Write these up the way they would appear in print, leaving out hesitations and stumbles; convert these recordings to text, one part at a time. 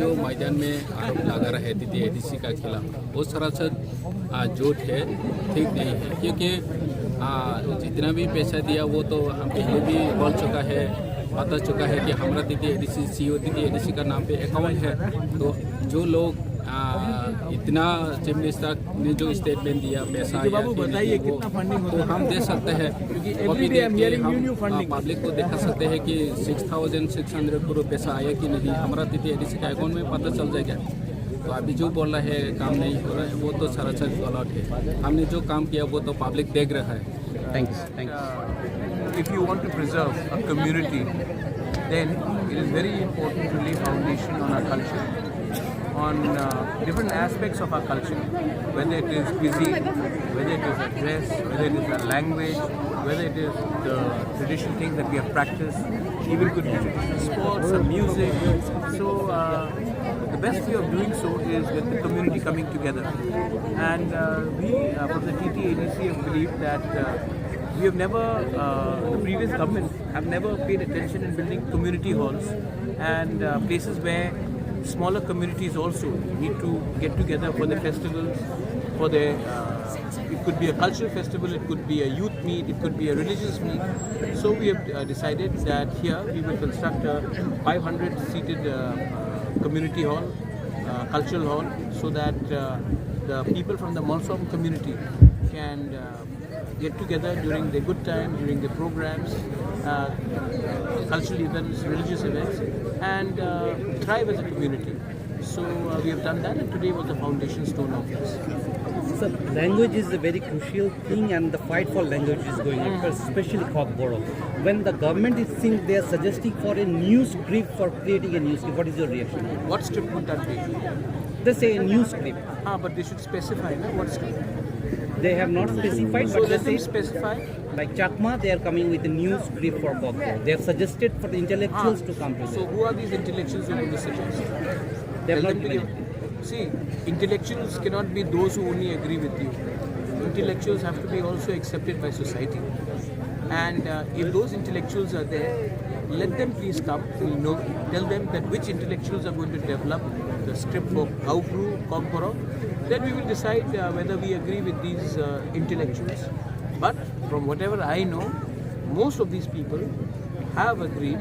जो मैदान में आरोप लगा रहे थे एडीसी का खिलाफ, वो सरासर झूठ है, ठीक नहीं है। क्योंकि जितना भी पैसा दिया वो तो हम पहले भी बोल चुका है, बता चुका है कि हमारा दीदी एडीसी सीओ दीदी एडीसी का नाम पे अकाउंट है। तो जो लोग इतना चीफ मिनिस्टर ने जो स्टेटमेंट दिया पैसा या बताइए कितना फंडिंग तो हम दे सकते हैं, क्योंकि हम पब्लिक को दिखा सकते हैं कि 6,600 करोड़ पैसा आया कि नहीं, हमारा दीदी एडीसी का अकाउंट में पता चल जाएगा। तो अभी जो बोल रहा है काम नहीं हो रहा है वो तो सरासर गलत है। हमने जो काम किया वो तो पब्लिक देख रहा है। Thanks. If you want to preserve a community, then it is very important to lay foundation on our culture, on different aspects of our culture, whether it is cuisine, whether it is a dress, whether it is a language, whether it is the traditional things that we have practiced, even could be traditional sports or music. So the best way of doing so is with the community coming together. And we from the TTADC have believed that we have never, the previous government have never paid attention in building community halls and places where smaller communities also need to get together for their festivals, for their, it could be a cultural festival, it could be a youth meet, it could be a religious meet. So we have decided that here we will construct a 500 seated community hall, cultural hall, so that the people from the Malsom community can get together during their good time, during their programs, cultural events, religious events, and thrive as a community. So we have done that, and today was the foundation stone of this. So language is a very crucial thing, and the fight for language is going on, especially Cockborough. When the government is saying they are suggesting for a new script for creating a new script, what is your reaction? What script would that be? They say a new script. But they should specify what script. They have not specified, So but let they them say, specify. like Chakma, they are coming with a new script for Cockborough. They have suggested for the intellectuals to come to So who are these intellectuals who are going to suggest? They have Tell not them to given. See, intellectuals cannot be those who only agree with you. Intellectuals have to be also accepted by society. And if those intellectuals are there, let them please come. Tell them that which intellectuals are going to develop the script for Cockborough. Then we will decide whether we agree with these intellectuals. But from whatever I know, most of these people have agreed,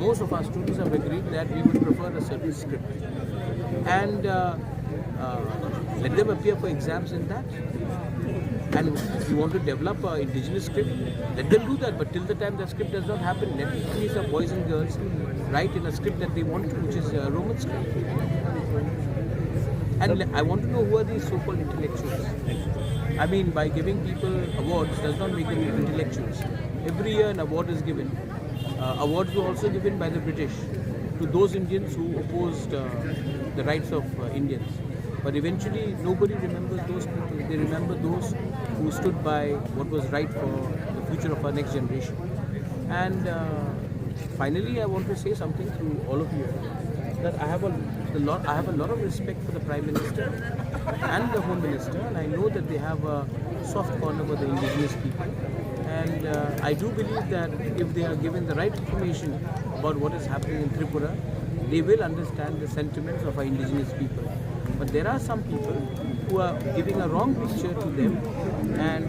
most of our students have agreed that we would prefer a certain script. And let them appear for exams in that. And if you want to develop an indigenous script, let them do that. But till the time that script does not happen, let please our boys and girls write in a script that they want to, which is a Roman script. And I want to know who are these so-called intellectuals. I mean, by giving people awards does not make them intellectuals. Every year an award is given. Awards were also given by the British to those Indians who opposed the rights of Indians. But eventually nobody remembers those people. They remember those who stood by what was right for the future of our next generation. And finally I want to say something to all of you, that I have a lot of respect for the Prime Minister and the Home Minister, and I know that they have a soft corner for the indigenous people. And I do believe that if they are given the right information about what is happening in Tripura, they will understand the sentiments of our indigenous people. But there are some people who are giving a wrong picture to them, and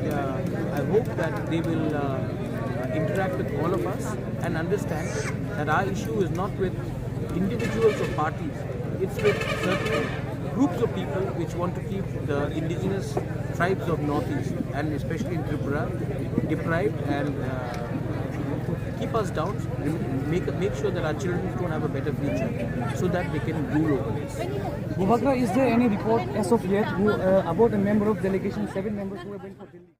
I hope that they will interact with all of us and understand that our issue is not with individuals or parties, it's with certain groups of people which want to keep the indigenous tribes of Northeast, and especially in Tripura, deprived and keep us down, make sure that our children don't have a better future, so that they can rule over this. Mubadra, is there any report as of yet about a member of delegation, 7 members who have been for Delhi?